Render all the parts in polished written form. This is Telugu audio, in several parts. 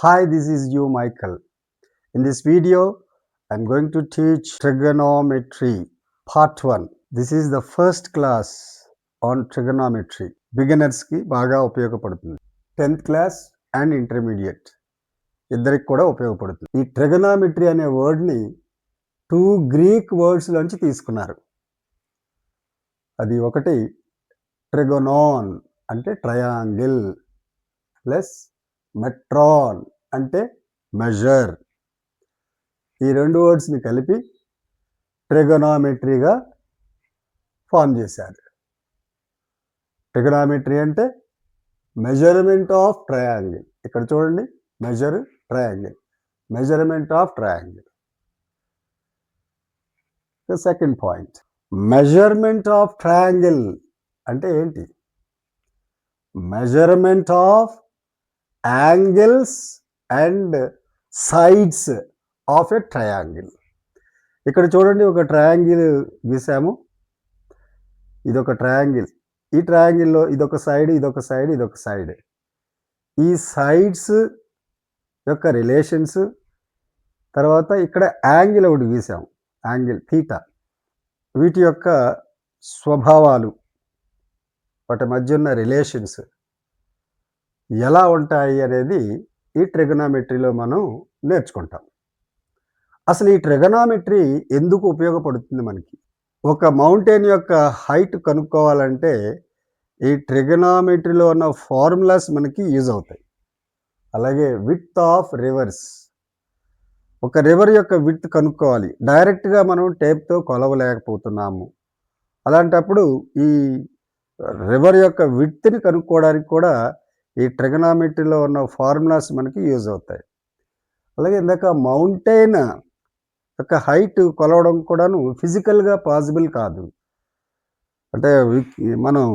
Hi, this is you, Michael. In this video, I'm going to teach trigonometry, part 1. This is the first class on trigonometry. Beginners ki baga ఉపయోగపడుతుంది. 10th class and intermediate ఇద్దరికి కూడా ఉపయోగపడుతుంది. ఈ ట్రిగనామెట్రీ అనే వర్డ్ని 2 గ్రీక్ వర్డ్స్ నుంచి తీసుకున్నారు. అది ఒకటి ట్రిగోనాన్ అంటే ట్రయాంగిల్ ప్లస్ మెట్రాన్ అంటే మెజర్. ఈ రెండు వర్డ్స్ని కలిపి ట్రిగోనామెట్రీగా ఫామ్ చేశారు. ట్రిగోనామెట్రీ అంటే మెజర్మెంట్ ఆఫ్ ట్రయాంగిల్. ఇక్కడ చూడండి, measure triangle, measurement of triangle. Second point, measurement of triangle అంటే ఏంటి? Measurement of angles and sides of a triangle. ఇక్కడ చూడండి, ఒక ట్రయాంగిల్ గీసాము. ఇదొక ట్రయాంగిల్. ఈ ట్రయాంగిల్లో ఇదొక సైడ్, ఇదొక సైడ్, ఇదొక సైడ్. ఈ సైడ్స్ యొక్క రిలేషన్స్, తర్వాత ఇక్కడ యాంగిల్ ఒకటి గీసాము, యాంగిల్ థీటా. వీటి యొక్క స్వభావాలు, వాటి మధ్య ఉన్న రిలేషన్స్ ఎలా ఉంటాయి అనేది ఈ ట్రిగోనామెట్రీలో మనం నేర్చుకుంటాం. అసలు ఈ ట్రిగోనామెట్రీ ఎందుకు ఉపయోగపడుతుంది మనకి? ఒక మౌంటైన్ యొక్క హైట్ కనుక్కోవాలంటే ఈ ట్రిగోనామెట్రీలో ఉన్న ఫార్ములాస్ మనకి యూజ్ అవుతాయి. అలాగే విడ్త్ ఆఫ్ రివర్స్, ఒక రివర్ యొక్క విడ్త్ కనుక్కోవాలి. డైరెక్ట్గా మనం టేప్తో కొలవలేకపోతున్నాము. అలాంటప్పుడు ఈ రివర్ యొక్క విడ్త్ని కనుక్కోవడానికి కూడా ఈ ట్రిగోనామెట్రీలో ఉన్న ఫార్ములాస్ మనకి యూజ్ అవుతాయి. అలాగే ఇందాక మౌంటైన్ యొక్క హైట్ కొలవడం కూడాను ఫిజికల్గా పాసిబుల్ కాదు. అంటే మనం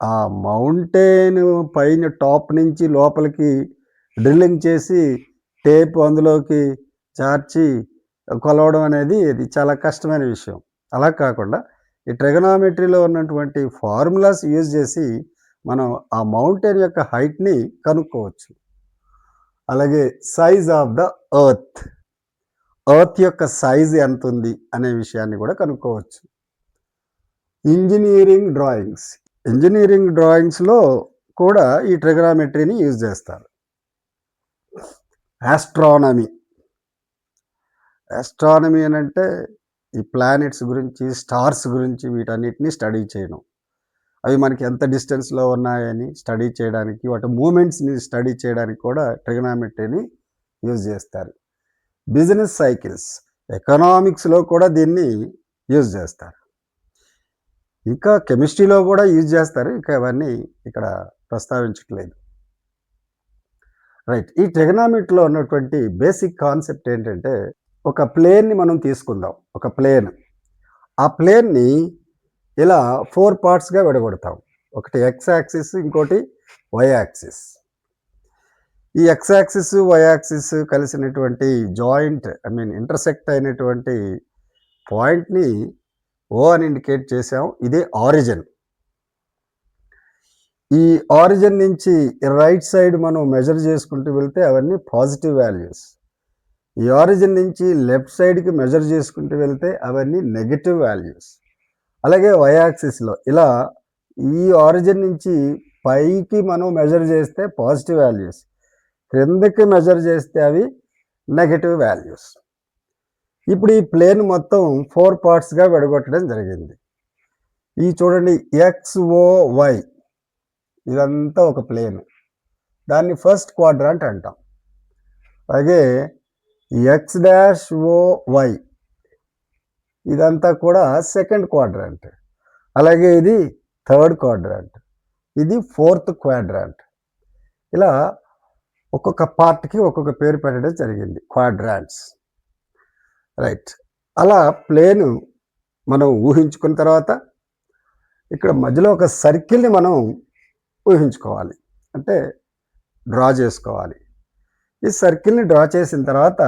ఆ మౌంటైన్ పైన టాప్ నుంచి లోపలికి డ్రిల్లింగ్ చేసి టేప్ అందులోకి చార్చి కొలవడం అనేది ఇది చాలా కష్టమైన విషయం. అలా కాకుండా ఈ ట్రిగోనామెట్రీలో ఉన్నటువంటి ఫార్ములాస్ యూజ్ చేసి మనం ఆ మౌంటైన్ యొక్క హైట్ని కనుక్కోవచ్చు. అలాగే size of the earth, earth యొక్క సైజ్ ఎంత ఉంది అనే విషయాన్ని కూడా కనుక్కోవచ్చు. ఇంజనీరింగ్ డ్రాయింగ్స్, ఇంజనీరింగ్ డ్రాయింగ్స్లో కూడా ఈ ట్రిగోనామెట్రీని యూజ్ చేస్తారు. ఆస్ట్రానమీ, ఆస్ట్రానమీ అని అంటే ఈ ప్లానెట్స్ గురించి, స్టార్స్ గురించి వీటన్నిటిని స్టడీ చేయడం. అవి మనకి ఎంత డిస్టెన్స్లో ఉన్నాయని స్టడీ చేయడానికి, వాటి మూమెంట్స్ని స్టడీ చేయడానికి కూడా ట్రిగోనామెట్రీని యూజ్ చేస్తారు. బిజినెస్ సైకిల్స్, ఎకనామిక్స్లో కూడా దీన్ని యూజ్ చేస్తారు. ఇంకా కెమిస్ట్రీలో కూడా యూజ్ చేస్తారు. ఇంకా అవన్నీ ఇక్కడ ప్రస్తావించట్లేదు. రైట్, ఈ ట్రిగోనామెట్రీలో ఉన్నటువంటి బేసిక్ కాన్సెప్ట్ ఏంటంటే, ఒక ప్లేన్ని మనం తీసుకుందాం. ఒక ప్లేన్, ఆ ప్లేన్ని ఇలా 4 పార్ట్స్గా విడగొడతాం. ఒకటి ఎక్స్ యాక్సిస్, ఇంకోటి వై యాక్సిస్. ఈ ఎక్స్ యాక్సిస్, వై యాక్సిస్ కలిసినటువంటి జాయింట్, ఇంటర్సెక్ట్ అయినటువంటి పాయింట్ని ఓ అని ఇండికేట్ చేసాం. ఇదే ఆరిజిన్. ఈ ఆరిజిన్ నుంచి రైట్ సైడ్ మనం మెజర్ చేసుకుంటూ వెళ్తే అవన్నీ పాజిటివ్ వాల్యూస్. ఈ ఆరిజిన్ నుంచి లెఫ్ట్ సైడ్కి మెజర్ చేసుకుంటూ వెళ్తే అవన్నీ నెగటివ్ వాల్యూస్. అలాగే వై యాక్సిస్లో ఇలా ఈ ఆరిజిన్ నుంచి పైకి మనం మెజర్ చేస్తే పాజిటివ్ వాల్యూస్, క్రిందకి మెజర్ చేస్తే అవి నెగటివ్ వాల్యూస్. ఇప్పుడు ఈ ప్లేన్ మొత్తం 4 పార్ట్స్గా విడగొట్టడం జరిగింది. ఈ చూడండి, XOY ఇదంతా ఒక ప్లేన్, దాన్ని ఫస్ట్ క్వాడ్రాంట్ అంటాం. అలాగే X'OY ఇదంతా కూడా సెకండ్ క్వాడ్రాంట్. అలాగే ఇది థర్డ్ క్వాడ్రాంట్, ఇది ఫోర్త్ క్వాడ్రాంట్. ఇలా ఒక్కొక్క పార్ట్కి ఒక్కొక్క పేరు పెట్టడం జరిగింది, క్వాడ్రాంట్స్. రైట్, అలా ప్లేను మనం ఊహించుకున్న తర్వాత ఇక్కడ మధ్యలో ఒక సర్కిల్ని మనం ఊహించుకోవాలి, అంటే డ్రా చేసుకోవాలి. ఈ సర్కిల్ని డ్రా చేసిన తర్వాత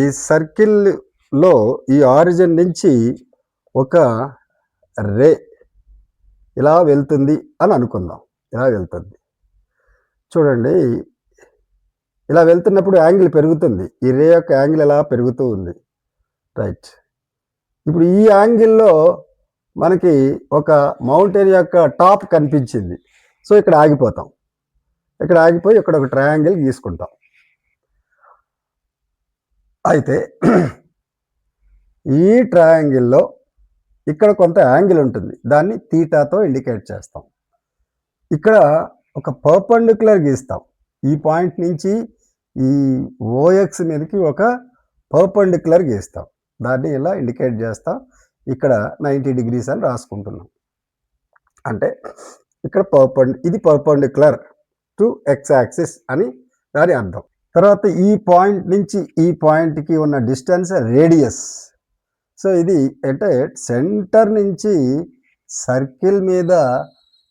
ఈ సర్కిల్లో ఈ ఆరిజిన్ నుంచి ఒక రే ఇలా వెళ్తుంది అని అనుకుందాం. ఇలా వెళ్తుంది. చూడండి, ఇలా వెళ్తున్నప్పుడు యాంగిల్ పెరుగుతుంది. ఈ రే యొక్క యాంగిల్ ఎలా పెరుగుతూ ఉంది. రైట్. ఇప్పుడు ఈ యాంగిల్‌లో మనకి ఒక మౌంటైన్ యొక్క టాప్ కనిపించింది. సో, ఇక్కడ ఆగిపోతాం. ఇక్కడ ఆగిపోయి ఇక్కడ ఒక ట్రయాంగిల్ గీసుకుంటాం. అయితే ఈ ట్రయాంగిల్‌లో ఇక్కడ కొంత యాంగిల్ ఉంటుంది. దాన్ని తీటాతో ఇండికేట్ చేస్తాం. ఇక్కడ ఒక పర్పెండిక్యులర్ గీస్తాం. ఈ పాయింట్ నుంచి ఈ ఓఎక్స్ మీదకి ఒక పర్పెండిక్యులర్ గీస్తాం. దాన్ని ఇలా ఇండికేట్ చేస్తాం. ఇక్కడ 90 డిగ్రీస్ అని రాసుకుంటున్నాం. అంటే ఇక్కడ ఇది పర్పెండిక్యులర్ టు ఎక్స్ యాక్సిస్ అని దాని అర్థం. తర్వాత ఈ పాయింట్ నుంచి ఈ పాయింట్కి ఉన్న డిస్టెన్స్ రేడియస్. సో, ఇది అంటే సెంటర్ నుంచి సర్కిల్ మీద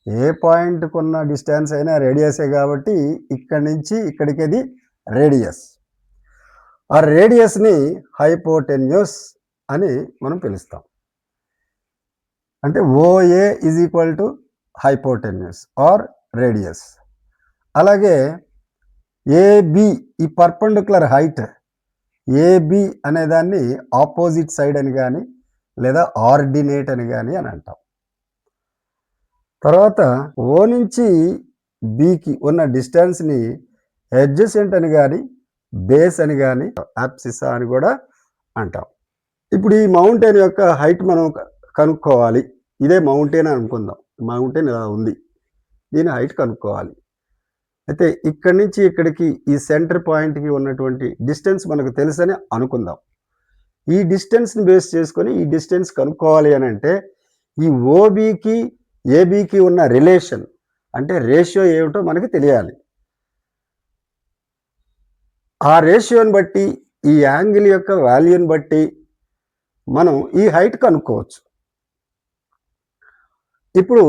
ఏ పాయింట్కి ఉన్న డిస్టెన్స్ అయినా రేడియసే కాబట్టి ఇక్కడి నుంచి ఇక్కడికి అది రేడియస్. ఆ రేడియస్ని హైపోటెన్యూస్ అని మనం పిలుస్తాం. అంటే OA is equal to hypotenuse or radius. అలాగే ఏబి, ఈ పర్పెండిక్యులర్ హైట్ ఏబి అనేదాన్ని ఆపోజిట్ సైడ్ అని కానీ లేదా ఆర్డినేట్ అని కానీ అని అంటాం. తర్వాత ఓ నుంచి బికి ఉన్న డిస్టెన్స్ని అడ్జసెంట్ అని కానీ బేస్ అని కానీ యాప్సిసా అని కూడా అంటాం. ఇప్పుడు ఈ మౌంటైన్ యొక్క హైట్ మనం కనుక్కోవాలి. ఇదే మౌంటైన్ అనుకుందాం. మౌంటైన్ ఇలా ఉంది, దీని హైట్ కనుక్కోవాలి. అయితే ఇక్కడి నుంచి ఇక్కడికి ఈ సెంటర్ పాయింట్కి ఉన్నటువంటి డిస్టెన్స్ మనకు తెలుసని అనుకుందాం. ఈ డిస్టెన్స్ని బేస్ చేసుకొని ఈ డిస్టెన్స్ కనుక్కోవాలి అని అంటే ఈ ఓబికి ఏబికి ఉన్న రిలేషన్ అంటే రేషియో ఏమిటో మనకి తెలియాలి. ఆ రేషియోని బట్టి ఈ యాంగిల్ యొక్క వాల్యూని బట్టి మనం ఈ హైట్ కనుక్కోవచ్చు. ఇప్పుడు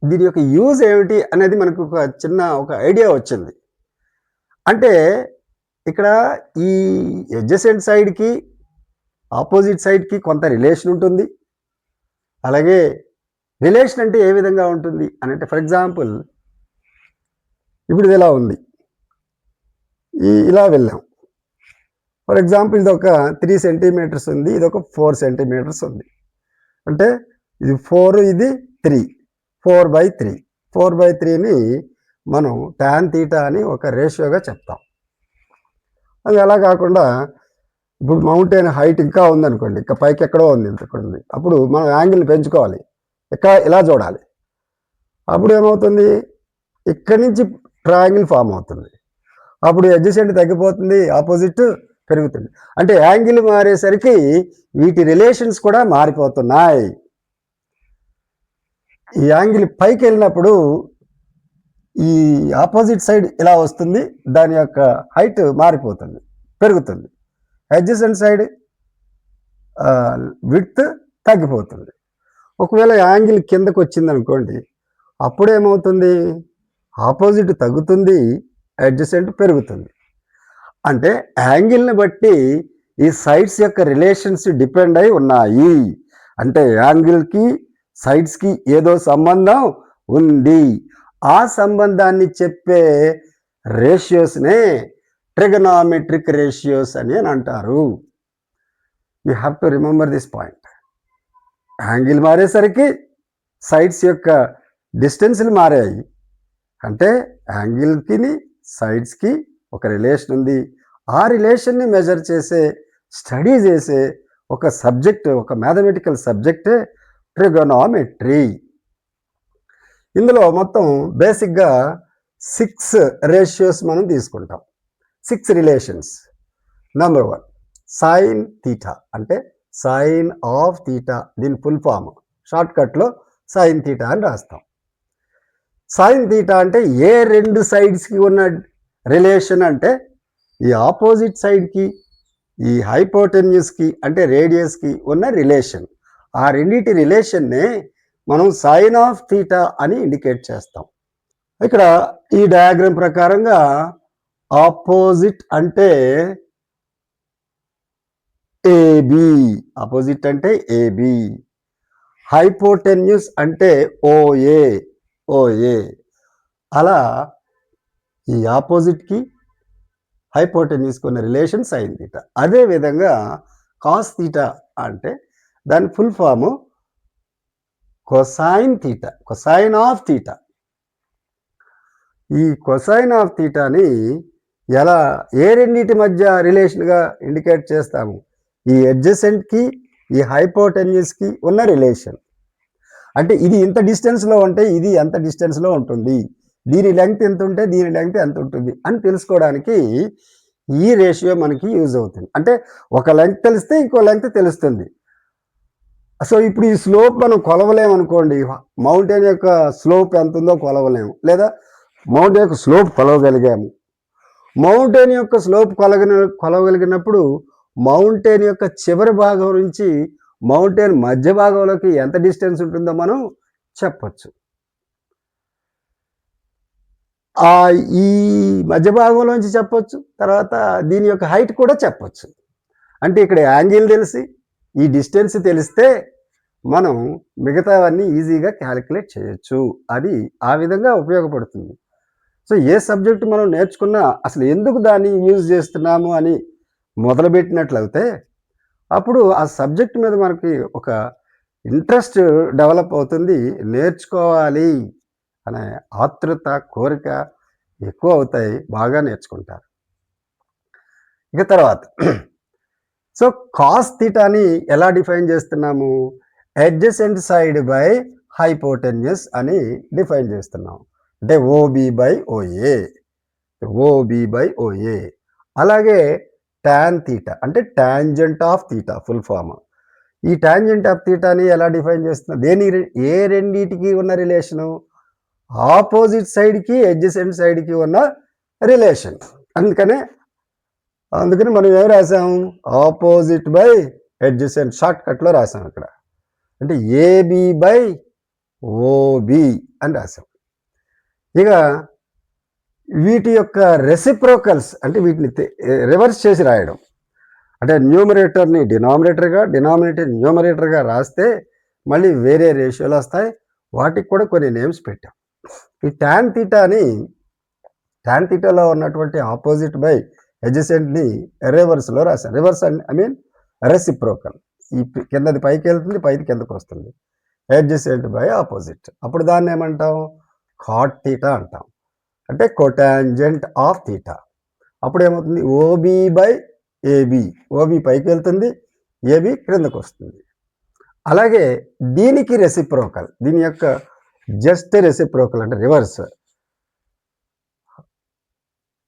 దీని యొక్క యూజ్ ఏమిటి అనేది మనకు ఒక ఐడియా వచ్చింది. అంటే ఇక్కడ ఈ అడ్జసెంట్ సైడ్కి ఆపోజిట్ సైడ్కి కొంత రిలేషన్ ఉంటుంది. అలాగే రిలేషన్ అంటే ఏ విధంగా ఉంటుంది అని అంటే, ఫర్ ఎగ్జాంపుల్ ఇప్పుడు ఇది ఎలా ఉంది, ఇలా వెళ్ళాం. ఫర్ ఎగ్జాంపుల్ ఇది ఒక 3 సెంటీమీటర్స్ ఉంది, ఇది ఒక 4 సెంటీమీటర్స్ ఉంది. అంటే ఇది 4, ఇది 3, 4/3. 4/3ని మనం tan θ అని ఒక రేషియోగా చెప్తాం. అది అలా కాకుండా ఇప్పుడు మౌంటైన్ హైట్ ఇంకా ఉందనుకోండి, ఇంకా పైకి ఎక్కడో ఉంది, ఇక్కడ ఉంది. అప్పుడు మనం యాంగిల్ పెంచుకోవాలి. ఇలా చూడాలి. అప్పుడు ఏమవుతుంది, ఇక్కడి నుంచి ట్రయాంగిల్ ఫామ్ అవుతుంది. అప్పుడు అడ్జసెంట్ తగ్గిపోతుంది, ఆపోజిట్ పెరుగుతుంది. అంటే యాంగిల్ మారేసరికి వీటి రిలేషన్స్ కూడా మారిపోతున్నాయి. ఈ యాంగిల్ పైకి వెళ్ళినప్పుడు ఈ ఆపోజిట్ సైడ్ ఇలా వస్తుంది, దాని యొక్క హైట్ మారిపోతుంది, పెరుగుతుంది. అడ్జసెంట్ సైడ్ విడ్త్ తగ్గిపోతుంది. ఒకవేళ యాంగిల్ కిందకు వచ్చింది అనుకోండి, అప్పుడేమవుతుంది, ఆపోజిట్ తగ్గుతుంది, అడ్జసెంట్ పెరుగుతుంది. అంటే యాంగిల్ని బట్టి ఈ సైడ్స్ యొక్క రిలేషన్స్ డిపెండ్ అయి ఉన్నాయి. అంటే యాంగిల్కి సైడ్స్కి ఏదో సంబంధం ఉంది. ఆ సంబంధాన్ని చెప్పే రేషియోస్నే ట్రిగనామెట్రిక్ రేషియోస్ అని అంటారు. You have to remember this point. Angle మారేసరికి సైడ్స్ యొక్క డిస్టెన్స్లు మారాయి. అంటే యాంగిల్కి సైడ్స్కి ఒక రిలేషన్ ఉంది. ఆ రిలేషన్ని మెజర్ చేసే, స్టడీ చేసే ఒక సబ్జెక్ట్, ఒక మ్యాథమెటికల్ సబ్జెక్టే ట్రిగోనామెట్రీ. ఇందులో మొత్తం బేసిక్గా 6 రేషియోస్ మనం తీసుకుంటాం, 6 రిలేషన్స్. నెంబర్ 1 సైన్ థీటా, అంటే సైన్ ఆఫ్ థీటా, దీని ఫుల్ ఫామ్ షార్ట్కట్లో సైన్ థీటా అని రాస్తాం. సైన్ థీటా అంటే ఏ 2 సైడ్స్కి ఉన్న రిలేషన్ అంటే ఈ ఆపోజిట్ సైడ్కి ఈ హైపోటెన్యూస్కి అంటే రేడియస్కి ఉన్న రిలేషన్. ఆ రెండింటి రిలేషన్నే మనం సైన్ ఆఫ్ థీటా అని ఇండికేట్ చేస్తాం. ఇక్కడ ఈ డయాగ్రామ్ ప్రకారంగా ఆపోజిట్ అంటే ఏబి, ఆపోజిట్ అంటే ఏబి. హైపోటెన్యూస్ అంటే ఓఏ. అలా ఈ ఆపోజిట్కి హైపోటెన్యూస్కి ఉన్న రిలేషన్ సైన్ తీటా. అదేవిధంగా కాస్ తీటా అంటే దాని full form cosine theta, cosine of theta. ఈ కొసైన్ ఆఫ్ తీటాని ఎలా ఏ రెండింటి మధ్య రిలేషన్గా ఇండికేట్ చేస్తాము? ఈ అడ్జసెంట్కి ఈ హైపోటెన్యూస్కి ఉన్న రిలేషన్. అంటే ఇది ఇంత డిస్టెన్స్లో ఉంటే ఇది ఎంత డిస్టెన్స్లో ఉంటుంది, దీని లెంగ్త్ ఎంత ఉంటే దీని లెంగ్త్ ఎంత ఉంటుంది అని తెలుసుకోవడానికి ఈ రేషియో మనకి యూజ్ అవుతుంది. అంటే ఒక లెంగ్త్ తెలిస్తే ఇంకో లెంగ్త్ తెలుస్తుంది. సో ఇప్పుడు ఈ స్లోప్ మనం కొలవలేము అనుకోండి, మౌంటైన్ యొక్క స్లోప్ ఎంత ఉందో కొలవలేము, లేదా మౌంటైన్ యొక్క స్లోప్ కొలవగలిగాము. మౌంటైన్ యొక్క స్లోప్ కొలవగలిగినప్పుడు మౌంటైన్ యొక్క చివరి భాగం నుంచి మౌంటైన్ మధ్య భాగంలోకి ఎంత డిస్టెన్స్ ఉంటుందో మనం చెప్పచ్చు. ఈ మధ్య భాగంలోంచి చెప్పొచ్చు, తర్వాత దీని యొక్క హైట్ కూడా చెప్పొచ్చు. అంటే ఇక్కడ యాంగిల్ తెలిసి ఈ డిస్టెన్స్ తెలిస్తే మనం మిగతావన్నీ ఈజీగా క్యాలిక్యులేట్ చేయొచ్చు. అది ఆ విధంగా ఉపయోగపడుతుంది. సో ఏ సబ్జెక్ట్ మనం నేర్చుకున్నా అసలు ఎందుకు దాన్ని యూజ్ చేస్తున్నాము అని మొదలుపెట్టినట్లయితే అప్పుడు ఆ సబ్జెక్ట్ మీద మనకి ఒక ఇంట్రెస్ట్ డెవలప్ అవుతుంది. నేర్చుకోవాలి అనే ఆతృత, కోరిక ఎక్కువ అవుతాయి, బాగా నేర్చుకుంటారు. ఇక తర్వాత సో కాస్ తీటాని ఎలా డిఫైన్ చేస్తున్నాము? అడ్జసెంట్ సైడ్ బై హైపోటెన్యూస్ అని డిఫైన్ చేస్తున్నాం. అంటే OB by OA, OB by OA. అలాగే టాన్ తీటా అంటే tangent of theta full form. ఈ టాంజెంట్ ఆఫ్ తీటాని ఎలా డిఫైన్ చేస్తున్నా? ఏ రెండింటికి ఉన్న రిలేషను? ఆపోజిట్ సైడ్కి అడ్జసెంట్ సైడ్కి ఉన్న రిలేషన్. అందుకని మనం ఏం రాసాము? ఆపోజిట్ బై అడ్జసెంట్ షార్ట్ కట్లో రాసాం ఇక్కడ. అంటే ఏబి బై ఓబి అని రాసాం. ఇక వీటి యొక్క రెసిప్రోకల్స్ అంటే వీటిని రివర్స్ చేసి రాయడం. అంటే న్యూమరేటర్ని డినామినేటర్గా, డినామినేటర్ న్యూమరేటర్గా రాస్తే మళ్ళీ వేరే రేషియోలు వస్తాయి. వాటికి కూడా కొన్ని నేమ్స్ పెట్టాం. ఈ టాన్ తీటాలో ఉన్నటువంటి ఆపోజిట్ బై అడ్జసెంట్ని రివర్స్లో రాశాను. Reverse I mean reciprocal. ఈ కిందది పైకి వెళ్తుంది, పైకి కిందకు వస్తుంది. Adjacent by opposite. అప్పుడు దాన్ని ఏమంటాం? కాట్ తీటా అంటాం. అంటే కొటాంజెంట్ ఆఫ్ తీటా. అప్పుడు ఏమవుతుంది? OB by AB. ఓబి పైకి వెళ్తుంది, ఏబి క్రిందకు వస్తుంది. అలాగే దీనికి రెసిప్రోకల్, దీని యొక్క జస్ట్ రెసిప్రోకల్ అంటే రివర్స్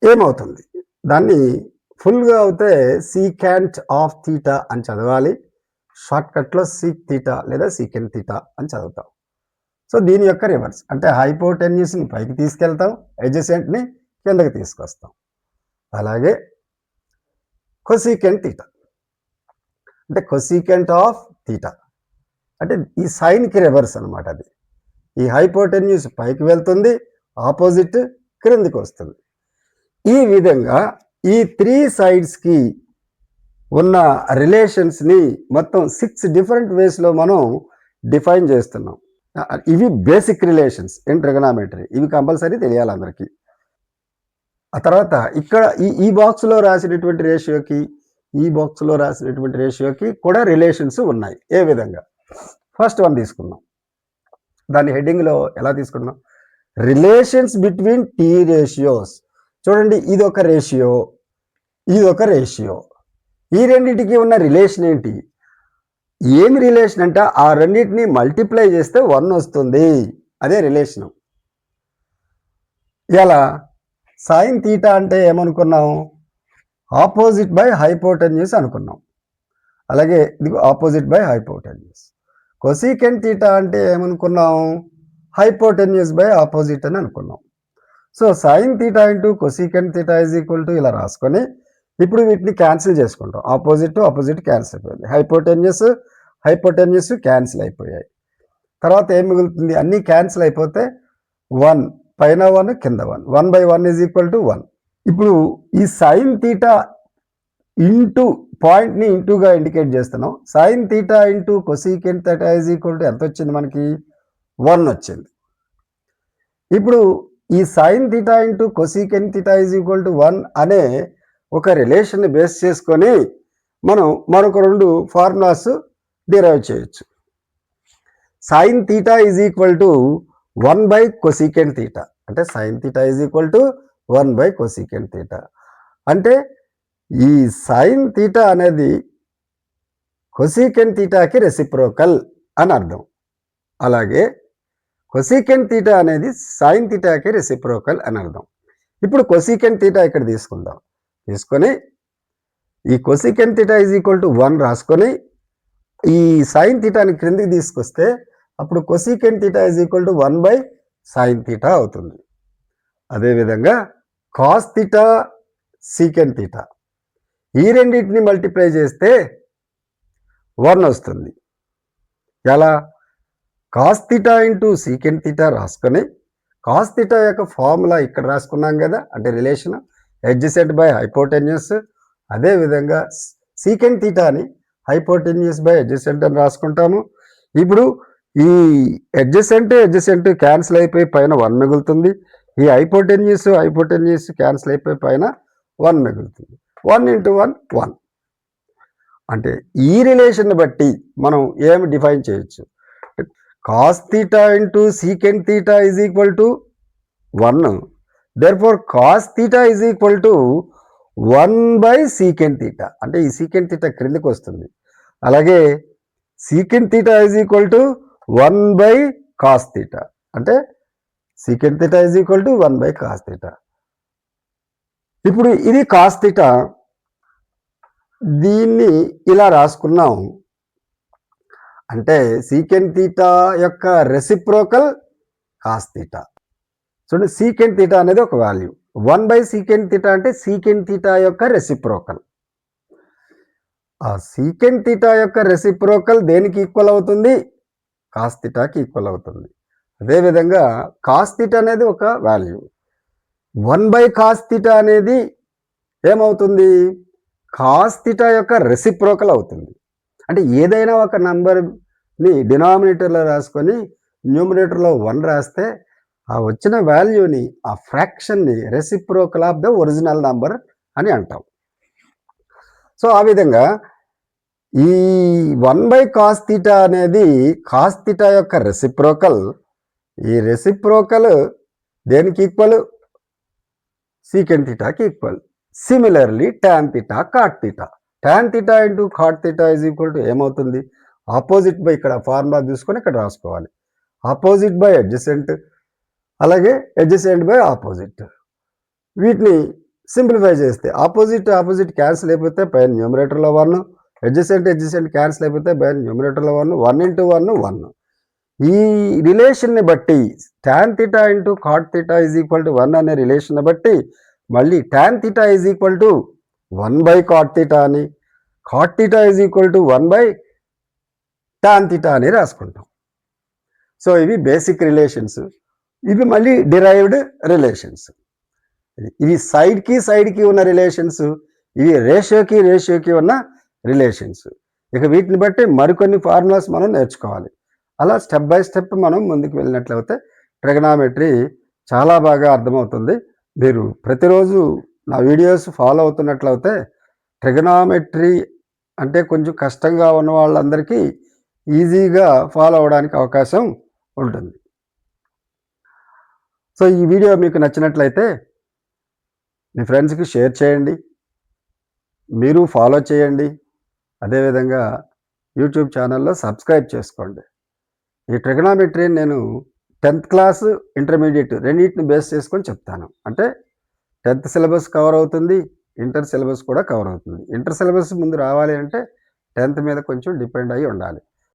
ఏమవుతుంది? దాన్ని ఫుల్గా అవుతే సీకాంట్ ఆఫ్ తీటా అని చదవాలి. షార్ట్ కట్లో సీక్ తీటా లేదా సీకెంట్ తీటా అని చదువుతాం. సో దీని యొక్క రివర్స్ అంటే హైపోటెన్యూస్ని పైకి తీసుకెళ్తాం, అడ్జసెంట్ని కిందకి తీసుకొస్తాం. అలాగే కొసీకెంట్ తీటా అంటే కొసీకెంట్ ఆఫ్ తీటా అంటే ఈ సైన్కి రివర్స్ అనమాట. అది ఈ హైపోటెన్యూస్ పైకి వెళ్తుంది, ఆపోజిట్ క్రిందికి వస్తుంది. ఈ విధంగా ఈ 3 సైడ్స్కి ఉన్న రిలేషన్స్ని మొత్తం 6 డిఫరెంట్ వేస్లో మనం డిఫైన్ చేస్తున్నాం. ఇవి బేసిక్ రిలేషన్స్ ఇన్ ట్రిగనామెట్రీ. ఇవి కంపల్సరీ తెలియాలి అందరికీ. ఆ తర్వాత ఇక్కడ ఈ బాక్స్లో రాసినటువంటి రేషియోకి, ఈ బాక్స్లో రాసినటువంటి రేషియోకి కూడా రిలేషన్స్ ఉన్నాయి. ఏ విధంగా? ఫస్ట్ వన్ తీసుకున్నాం. దాని హెడ్డింగ్లో ఎలా తీసుకున్నాం? Relations between T ratios. చూడండి, ఇది ఒక రేషియో, ఇది ఒక రేషియో. ఈ రెండింటికి ఉన్న రిలేషన్ ఏంటి? ఏమి రిలేషన్ అంటే ఆ రెండింటిని మల్టిప్లై చేస్తే 1 వస్తుంది. అదే రిలేషను. ఎలా? సైన్ తీటా అంటే ఏమనుకున్నాం? ఆపోజిట్ బై హైపోటెన్యూస్ అనుకున్నాం. అలాగే ఇది opposite by hypotenuse. Cosecant theta అంటే ఏమనుకున్నాం? హైపోటెన్యూస్ బై ఆపోజిట్ అని అనుకున్నాం. So sign theta into cosecant theta is equal to ఇలా రాసుకొని ఇప్పుడు వీటిని క్యాన్సిల్ చేసుకుంటాం. ఆపోజిట్ ఆపోజిట్ క్యాన్సిల్ అయిపోయింది, హైపోటెన్యూస్ క్యాన్సిల్ అయిపోయాయి. తర్వాత ఏం మిగులుతుంది? అన్నీ క్యాన్సిల్ అయిపోతే 1 పైన 1 కింద 1, 1/1 ఈజ్ ఈక్వల్ టు 1. ఇప్పుడు ఈ సైన్ తీటా ఇంటూ పాయింట్ని ఇంటూగా ఇండికేట్ చేస్తున్నాం. Sine theta into cosecant theta is equal to ఎంత వచ్చింది మనకి? 1 వచ్చింది. ఇప్పుడు ఈ sine theta into cosecant theta is equal to 1 అనే ఒక రిలేషన్ని బేస్ చేసుకొని మనం మరొక 2 ఫార్ములాస్ డిరైవ్ చేయొచ్చు. Sine theta is equal to 1 by cosecant theta, అంటే sine theta is equal to 1 by cosecant theta. అంటే ఈ సైన్ థీటా అనేది కొసీకెన్ థీటాకి రెసిప్రోకల్ అని అర్థం. అలాగే కొసీకెన్ థీటా అనేది సైన్ థీటాకి రెసిప్రోకల్ అని అర్థం. ఇప్పుడు కొసీకెన్ థీటా ఇక్కడ తీసుకుందాం. తీసుకొని ఈ కొసీకెన్ థీటా ఈజ్ ఈక్వల్ టు 1 రాసుకొని ఈ సైన్ థీటాని క్రిందికి తీసుకొస్తే అప్పుడు కొసీకెన్ theta is equal to 1 by sine theta అవుతుంది. అదేవిధంగా కాస్ థీటా సీకెన్ థీటా ఈ రెండింటిని మల్టిప్లై చేస్తే 1 వస్తుంది. ఎలా? Cos theta into secant theta రాసుకొని కాస్ థీటా యొక్క ఫార్ములా ఇక్కడ రాసుకున్నాం కదా, అంటే రిలేషన్ అడ్జసెంట్ బై హైపోటెన్యూస్. అదేవిధంగా సీకెన్ థీటాని హైపోటెన్యూస్ బై అడ్జసెంట్ అని రాసుకుంటాము. ఇప్పుడు ఈ అడ్జసెంట్ క్యాన్సిల్ అయిపోయి పైన 1 మిగులుతుంది. ఈ హైపోటెన్యూస్ క్యాన్సిల్ అయిపోయి పైన 1 మిగులుతుంది. 1 ఇంటూ 1 1. అంటే ఈ రిలేషన్ బట్టి మనం ఏమి డిఫైన్ చేయొచ్చు? Cos theta into secant theta is equal to 1. Therefore cos theta is equal to 1 by secant theta, అంటే ఈ సీకెన్ థీటా క్రిందికి వస్తుంది. అలాగే secant theta is equal to 1 by cos theta, అంటే secant theta is equal to 1 by cos theta. ఇప్పుడు ఇది కాస్ థీటా, దీన్ని ఇలా రాసుకున్నాం. అంటే సీకెన్ థీటా యొక్క రెసిప్రోకల్ కాస్ థీటా. చూడండి, సీకెన్ థీటా అనేది ఒక వాల్యూ. 1 బై సీకెన్ థీటా అంటే సీకెన్ థీటా యొక్క రెసిప్రోకల్. ఆ సీకెన్ థీటా యొక్క రెసిప్రోకల్ దేనికి ఈక్వల్ అవుతుంది? కాస్ థీటాకి ఈక్వల్ అవుతుంది. అదేవిధంగా కాస్ థీటా అనేది ఒక వాల్యూ. 1 బై కాస్ థీటా అనేది ఏమవుతుంది? కాస్ థీటా యొక్క రెసిప్రోకల్ అవుతుంది. అంటే ఏదైనా ఒక నంబర్ని డినామినేటర్లో రాసుకొని న్యూమరేటర్లో 1 రాస్తే ఆ వచ్చిన వాల్యూని, ఆ ఫ్రాక్షన్ని reciprocal of the original number అని అంటాం. సో ఆ విధంగా ఈ 1 బై కాస్ థీటా అనేది కాస్ థీటా యొక్క రెసిప్రోకల్. ఈ రెసిప్రోకల్ దేనికి ఈక్వల్? సీకెన్ థీటాకి equal. Similarly tan theta cot theta, tan theta into cot theta is equal to ఏమవుతుంది? ఆపోజిట్ బై, ఇక్కడ ఫార్ములా తీసుకొని ఇక్కడ రాసుకోవాలి. ఆపోజిట్ బై అడ్జసెంట్, అలాగే అడ్జసెంట్ బై ఆపోజిట్. వీటిని సింప్లిఫై చేస్తే ఆపోజిట్ క్యాన్సిల్ అయిపోతే పైన న్యూమరేటర్లో 1, అడ్జసెంట్ క్యాన్సిల్ అయిపోతే పైన న్యూమరేటర్లో 1. 1 ఇంటూ 1 1. ఈ రిలేషన్ని బట్టి tan theta into cot theta is equal to 1 అనే రిలేషన్ బట్టి మళ్ళీ tan theta is equal to 1 by cot theta అని, cot theta is equal to 1 by tan theta అని రాసుకుంటాం. సో ఇవి బేసిక్ రిలేషన్స్. ఇవి మళ్ళీ డిరైవ్డ్ రిలేషన్స్. ఇవి సైడ్కి ఉన్న రిలేషన్స్, ఇవి రేషియోకి ఉన్న రిలేషన్స్. ఇక వీటిని బట్టి మరికొన్ని ఫార్ములాస్ మనం నేర్చుకోవాలి. అలా స్టెప్ బై స్టెప్ మనం ముందుకు వెళ్ళినట్లయితే ట్రిగనామెట్రీ చాలా బాగా అర్థమవుతుంది. మీరు ప్రతిరోజు నా వీడియోస్ ఫాలో అవుతున్నట్లయితే ట్రిగనామెట్రీ అంటే కొంచెం కష్టంగా ఉన్న వాళ్ళందరికీ ఈజీగా ఫాలో అవడానికి అవకాశం ఉంటుంది. సో ఈ వీడియో మీకు నచ్చినట్లయితే మీ ఫ్రెండ్స్కి షేర్ చేయండి, మీరు ఫాలో చేయండి. అదేవిధంగా యూట్యూబ్ ఛానల్లో సబ్స్క్రైబ్ చేసుకోండి. ఈ ట్రిగనామెట్రీ నేను 10th క్లాస్ ఇంటర్మీడియట్ రెండింటిని బేస్ చేసుకొని చెప్తాను. అంటే 10th సిలబస్ కవర్ అవుతుంది, ఇంటర్ సిలబస్ కూడా కవర్ అవుతుంది. ఇంటర్ సిలబస్ ముందు రావాలి అంటే 10th మీద కొంచెం డిపెండ్ అయ్యి ఉండాలి.